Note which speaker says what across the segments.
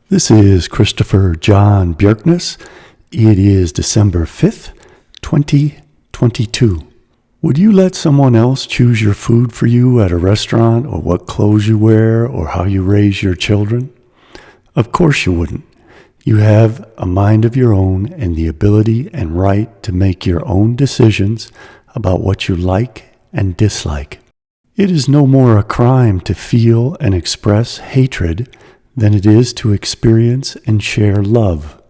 Speaker 1: This is Christopher John Bjerknes. It is December 5th, 2022. Would you let someone else choose your food for you at a restaurant, or what clothes you wear, or how you raise your children? Of course you wouldn't. You have a mind of your own and the ability and right to make your own decisions about what you like and dislike. It is no more a crime to feel and express hatred than it is to experience and share love.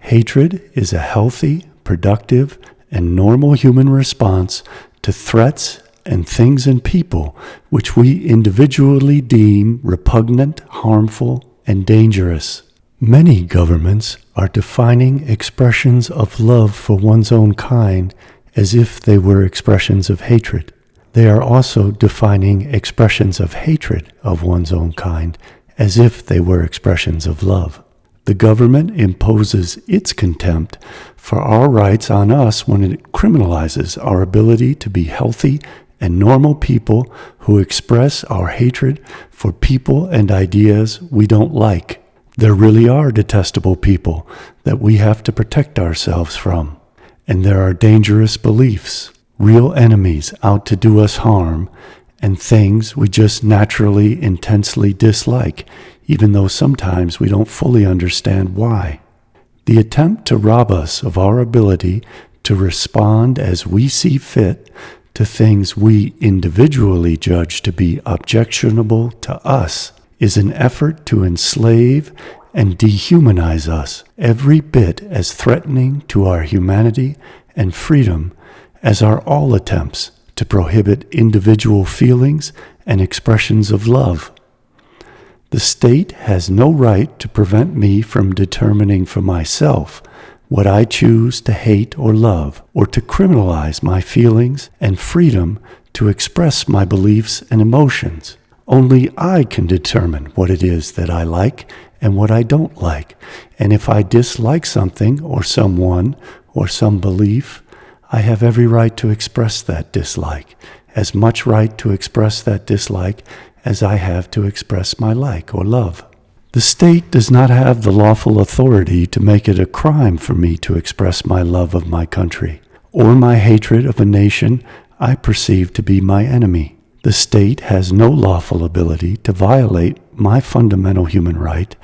Speaker 1: Hatred is a healthy, productive, and normal human response to threats and things and people which we individually deem repugnant, harmful, and dangerous. Many governments are defining expressions of love for one's own kind as if they were expressions of hatred. They are also defining expressions of hatred of one's own kind as if they were expressions of love. The government imposes its contempt for our rights on us when it criminalizes our ability to be healthy and normal people who express our hatred for people and ideas we don't like. There really are detestable people that we have to protect ourselves from. And there are dangerous beliefs, real enemies out to do us harm, and things we just naturally intensely dislike, even though sometimes we don't fully understand why. The attempt to rob us of our ability to respond as we see fit to things we individually judge to be objectionable to us is an effort to enslave and dehumanize us, every bit as threatening to our humanity and freedom as are all attempts to prohibit individual feelings and expressions of love. The state has no right to prevent me from determining for myself what I choose to hate or love, or to criminalize my feelings and freedom to express my beliefs and emotions. Only I can determine what it is that I like and what I don't like, and if I dislike something or someone or some belief, I have every right to express that dislike, as much right to express that dislike as I have to express my like or love. The state does not have the lawful authority to make it a crime for me to express my love of my country, or my hatred of a nation I perceive to be my enemy. The state has no lawful ability to violate my fundamental human right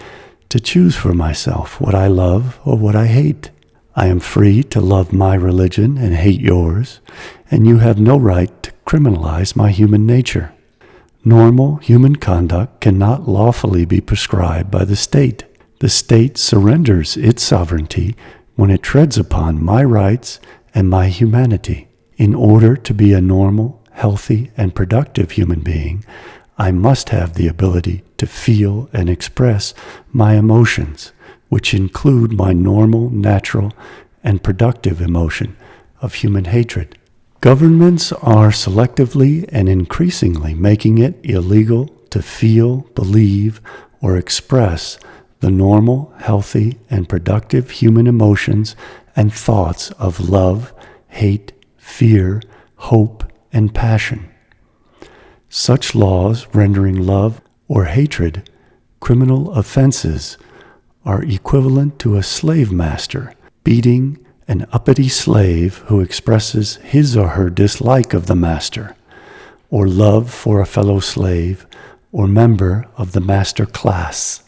Speaker 1: to choose for myself what I love or what I hate. I am free to love my religion and hate yours, and you have no right to criminalize my human nature. Normal human conduct cannot lawfully be prescribed by the state. The state surrenders its sovereignty when it treads upon my rights and my humanity. In order to be a normal, healthy, and productive human being, I must have the ability to feel and express my emotions, which include my normal, natural, and productive emotion of human hatred. Governments are selectively and increasingly making it illegal to feel, believe, or express the normal, healthy, and productive human emotions and thoughts of love, hate, fear, hope, and passion. Such laws rendering love or hatred criminal offenses are equivalent to a slave master beating an uppity slave who expresses his or her dislike of the master, or love for a fellow slave or member of the master class.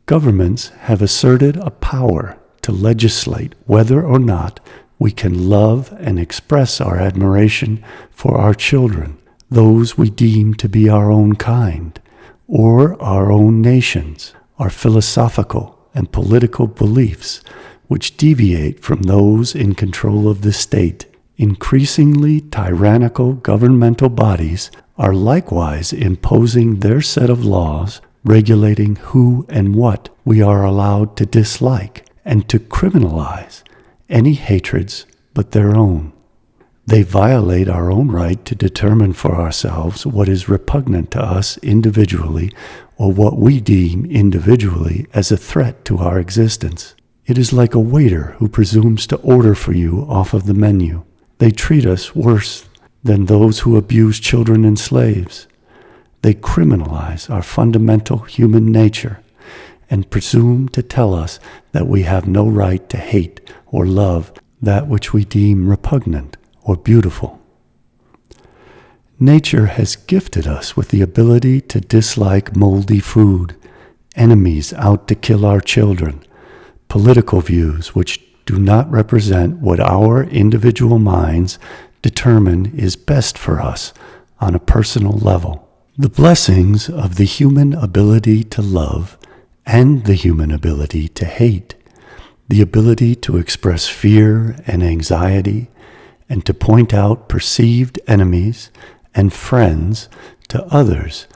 Speaker 1: Governments have asserted a power to legislate whether or not we can love and express our admiration for our children, those we deem to be our own kind, or our own nations, our philosophical and political beliefs, which deviate from those in control of the state. Increasingly tyrannical governmental bodies are likewise imposing their set of laws regulating who and what we are allowed to dislike and to criminalize any hatreds but their own. They violate our own right to determine for ourselves what is repugnant to us individually or what we deem individually as a threat to our existence. It is like a waiter who presumes to order for you off of the menu. They treat us worse than those who abuse children and slaves. They criminalize our fundamental human nature and presume to tell us that we have no right to hate or love that which we deem repugnant or beautiful. Nature has gifted us with the ability to dislike moldy food, enemies out to kill our children, political views which do not represent what our individual minds determine is best for us on a personal level. The blessings of the human ability to love and the human ability to hate, the ability to express fear and anxiety, and to point out perceived enemies and friends to others,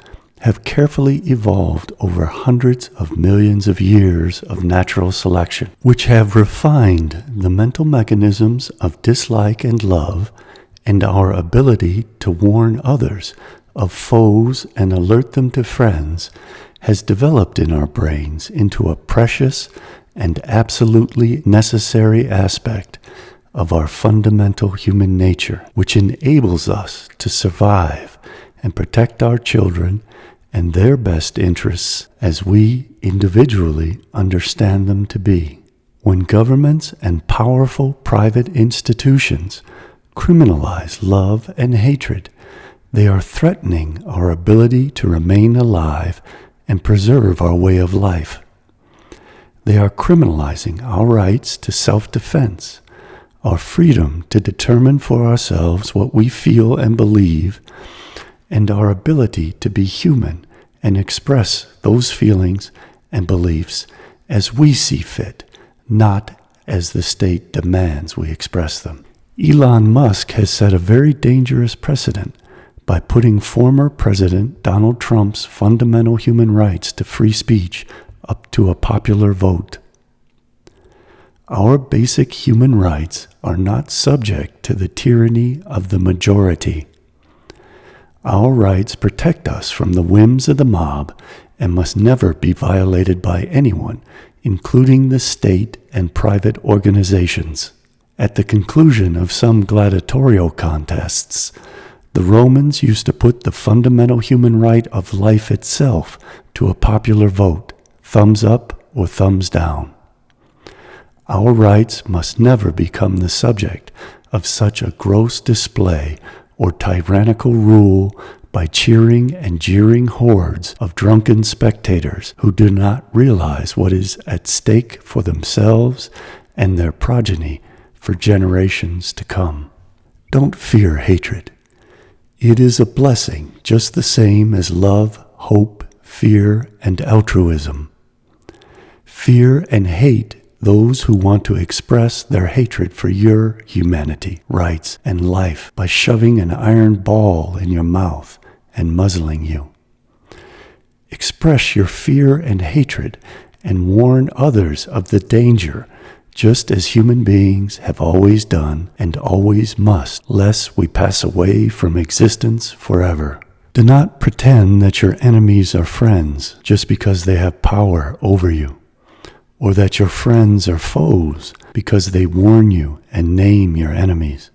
Speaker 1: have carefully evolved over hundreds of millions of years of natural selection, which have refined the mental mechanisms of dislike and love, and our ability to warn others of foes and alert them to friends has developed in our brains into a precious and absolutely necessary aspect of our fundamental human nature, which enables us to survive and protect our children and their best interests as we individually understand them to be. When governments and powerful private institutions criminalize love and hatred, they are threatening our ability to remain alive and preserve our way of life. They are criminalizing our rights to self-defense, our freedom to determine for ourselves what we feel and believe, and our ability to be human and express those feelings and beliefs as we see fit, not as the state demands we express them. Elon Musk has set a very dangerous precedent by putting former President Donald Trump's fundamental human rights to free speech up to a popular vote. Our basic human rights are not subject to the tyranny of the majority. Our rights protect us from the whims of the mob and must never be violated by anyone, including the state and private organizations. At the conclusion of some gladiatorial contests, the Romans used to put the fundamental human right of life itself to a popular vote, thumbs up or thumbs down. Our rights must never become the subject of such a gross display or tyrannical rule by cheering and jeering hordes of drunken spectators who do not realize what is at stake for themselves and their progeny for generations to come. Don't fear hatred. It is a blessing just the same as love, hope, fear, and altruism. Fear and hate those who want to express their hatred for your humanity, rights, and life by shoving an iron ball in your mouth and muzzling you. Express your fear and hatred and warn others of the danger, just as human beings have always done and always must, lest we pass away from existence forever. Do not pretend that your enemies are friends just because they have power over you, or that your friends are foes because they warn you and name your enemies.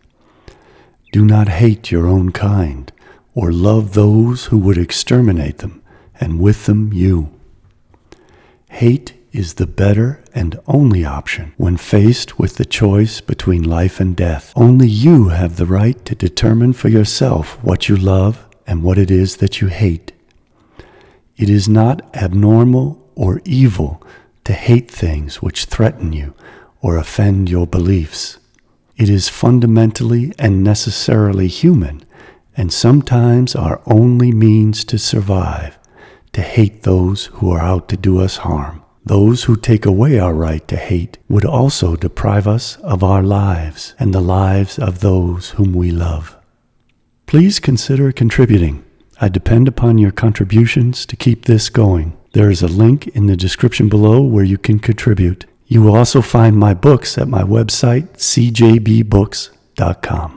Speaker 1: Do not hate your own kind, or love those who would exterminate them, and with them you. Hate is the better and only option when faced with the choice between life and death. Only you have the right to determine for yourself what you love and what it is that you hate. It is not abnormal or evil to hate things which threaten you or offend your beliefs. It is fundamentally and necessarily human, and sometimes our only means to survive, to hate those who are out to do us harm. Those who take away our right to hate would also deprive us of our lives and the lives of those whom we love. Please consider contributing. I depend upon your contributions to keep this going. There is a link in the description below where you can contribute. You will also find my books at my website, cjbbooks.com.